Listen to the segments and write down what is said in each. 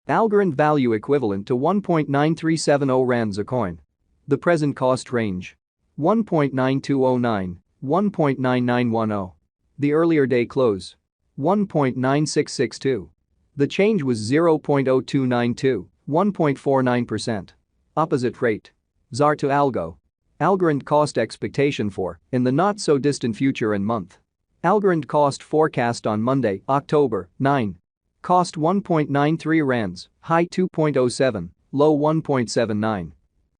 Algorand value equivalent to 1.9370 rands a coin. The present cost range: 1.9209, 1.9910. The earlier day close: 1.9662. The change was 0.0292, 1.49%. Opposite rate. ZAR to Algo. Algorand cost expectation for, in the not-so-distant future and month. Algorand cost forecast on Monday, October 9. Cost 1.93 rands, high 2.07, low 1.79.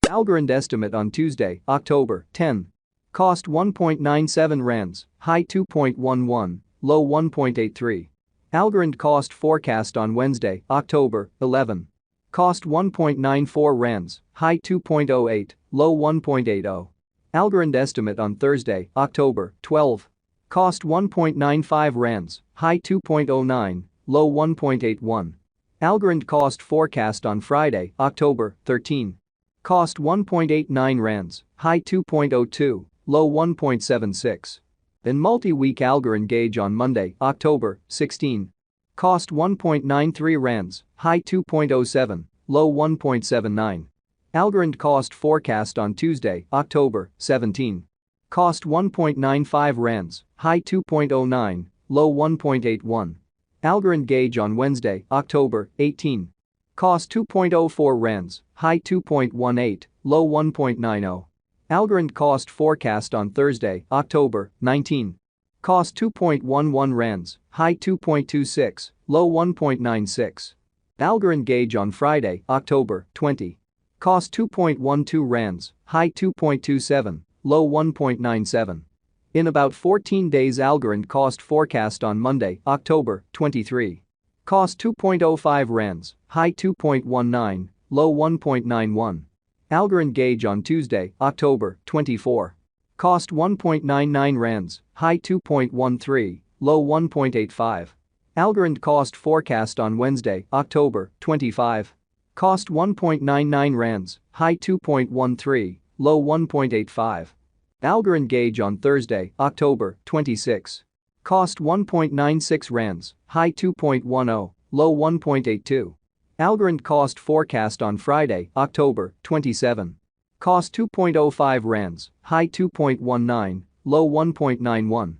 Algorand estimate on Tuesday, October 10. Cost 1.97 rands, high 2.11, low 1.83. Algorand cost forecast on Wednesday, October 11. Cost 1.94 rands, high 2.08, low 1.80. Algorand estimate on Thursday, October 12. Cost 1.95 rands, high 2.09, low 1.81. Algorand cost forecast on Friday, October 13. Cost 1.89 rands, high 2.02, low 1.76. In multi-week Algorand gauge on Monday, October 16. Cost 1.93 rands, high 2.07, low 1.79. Algorand cost forecast on Tuesday, October 17. Cost 1.95 rands, high 2.09, low 1.81. Algorand gauge on Wednesday, October 18. Cost 2.04 rands, high 2.18, low 1.90. Algorand cost forecast on Thursday, October 19. Cost 2.11 rands, high 2.26, low 1.96. Algorand gauge on Friday, October 20. Cost 2.12 rands, high 2.27, low 1.97. In about 14 days Algorand cost forecast on Monday, October 23. Cost 2.05 rands, high 2.19, low 1.91. Algorand gauge on Tuesday, October 24. Cost 1.99 rands, high 2.13, low 1.85. Algorand cost forecast on Wednesday, October 25. Cost 1.99 rands, high 2.13, low 1.85. Algorand gauge on Thursday, October 26. Cost 1.96 rands, high 2.10, low 1.82. Algorand cost forecast on Friday, October 27. Cost 2.05 rands, high 2.19, low 1.91.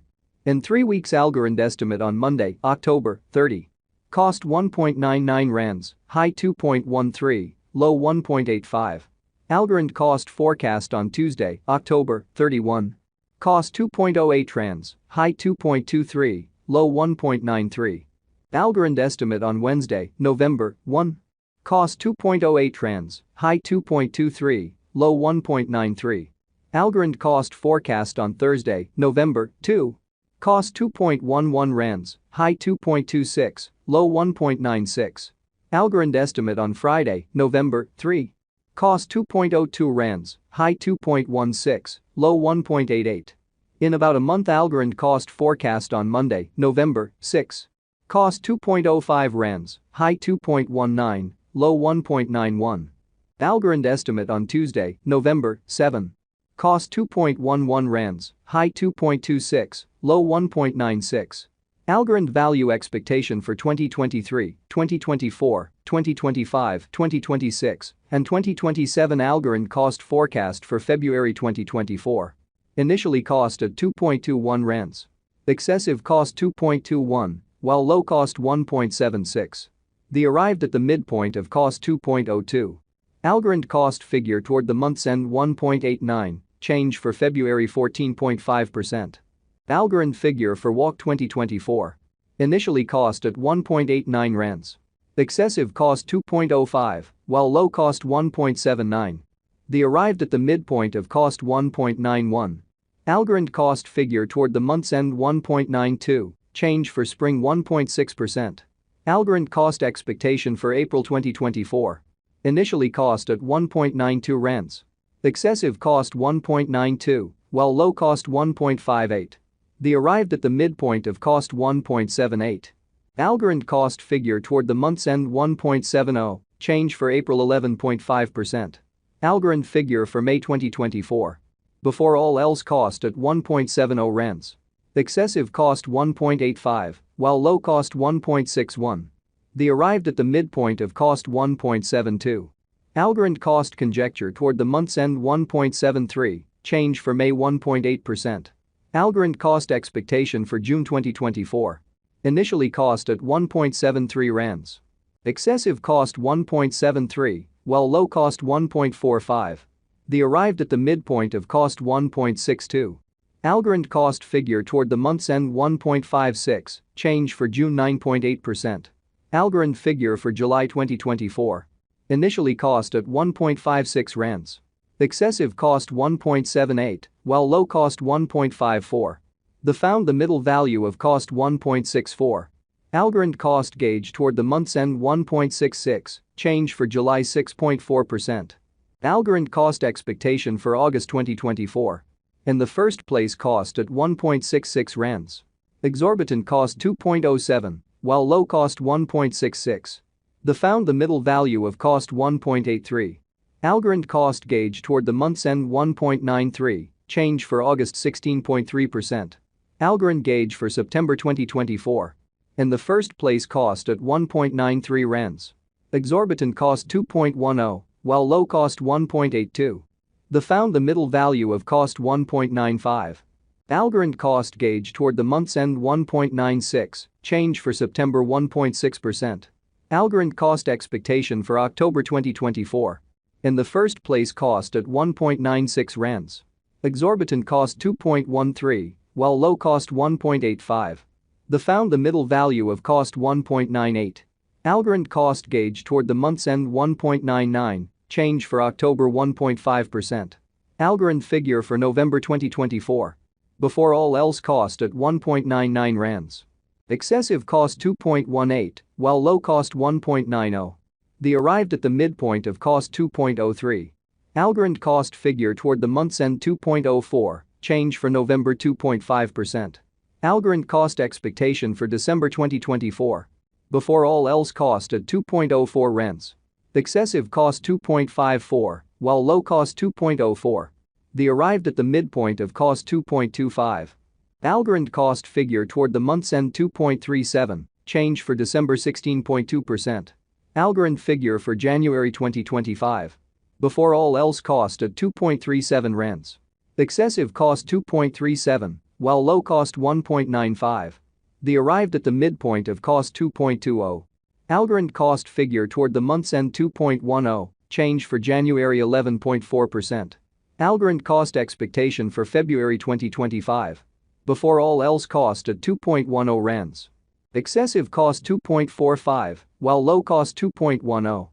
In 3 weeks Algorand estimate on Monday, October 30. Cost 1.99 rands, high 2.13, low 1.85. Algorand cost forecast on Tuesday, October 31. Cost 2.08 rands, high 2.23, low 1.93. Algorand estimate on Wednesday, November 1. Cost 2.08 rands, high 2.23, low 1.93. Algorand cost forecast on Thursday, November 2. Cost 2.11 rands, high 2.26, low 1.96. Algorand estimate on Friday, November 3. Cost 2.02 rands, high 2.16, low 1.88. In about a month Algorand cost forecast on Monday, November 6. Cost 2.05 rands, high 2.19, low 1.91. Algorand estimate on Tuesday, November 7. Cost 2.11 rands, high 2.26, low 1.96. Algorand value expectation for 2023, 2024, 2025, 2026, and 2027. Algorand cost forecast for February 2024. Initially cost at 2.21 rands. Excessive cost 2.21, while low cost 1.76. The arrived at the midpoint of cost 2.02. Algorand cost figure toward the month's end 1.89, change for February 14.5%. Algorand figure for WAC 2024. Initially cost at 1.89 rands. Excessive cost 2.05, while low cost 1.79. The arrived at the midpoint of cost 1.91. Algorand cost figure toward the month's end 1.92, change for spring 1.6%. Algorand cost expectation for April 2024. Initially cost at 1.92 rands. Excessive cost 1.92, while low cost 1.58. The arrived at the midpoint of cost 1.78. Algorand cost figure toward the month's end 1.70, change for April 11.5%. Algorand figure for May 2024. Before all else cost at 1.70 rands. Excessive cost 1.85, while low cost 1.61. They arrived at the midpoint of cost 1.72. Algorand cost conjecture toward the month's end 1.73, change for May 1.8%. Algorand cost expectation for June 2024. Initially cost at 1.73 rands. Excessive cost 1.73, while low cost 1.45. They arrived at the midpoint of cost 1.62. Algorand cost figure toward the month's end 1.56, change for June 9.8%. Algorand figure for July 2024. Initially cost at 1.56 rands. Excessive cost 1.78, while low cost 1.54. They found the middle value of cost 1.64. Algorand cost gauge toward the month's end 1.66, change for July 6.4%. Algorand cost expectation for August 2024. In the first place cost at 1.66 rands. Exorbitant cost 2.07, while low cost 1.66. They found the middle value of cost 1.83. Algorand cost gauge toward the month's end 1.93, change for August 16.3%. Algorand gauge for September 2024. In the first place cost at 1.93 rands. Exorbitant cost 2.10, while low cost 1.82. They found the middle value of cost 1.95. Algorand cost gauge toward the month's end 1.96, change for September 1.6%. Algorand cost expectation for October 2024. In the first place cost at 1.96 rands. Exorbitant cost 2.13, while low cost 1.85. They found the middle value of cost 1.98. Algorand cost gauge toward the month's end 1.99, change for October 1.5%. Algorand figure for November 2024. Before all else cost at 1.99 rands. Excessive cost 2.18, while low cost 1.90. They arrived at the midpoint of cost 2.03. Algorand cost figure toward the month's end 2.04, change for November 2.5%. Algorand cost expectation for December 2024. Before all else cost at 2.04 rands. Excessive cost 2.54, while low cost 2.04. They arrived at the midpoint of cost 2.25. Algorand cost figure toward the month's end 2.37, change for December 16.2%. Algorand figure for January 2025. Before all else cost at 2.37 rands. Excessive cost 2.37, while low cost 1.95. They arrived at the midpoint of cost 2.20. Algorand cost figure toward the month's end 2.10, change for January 11.4%. Algorand cost expectation for February 2025. Before all else cost at 2.10 rands. Excessive cost 2.45, while low cost 2.10.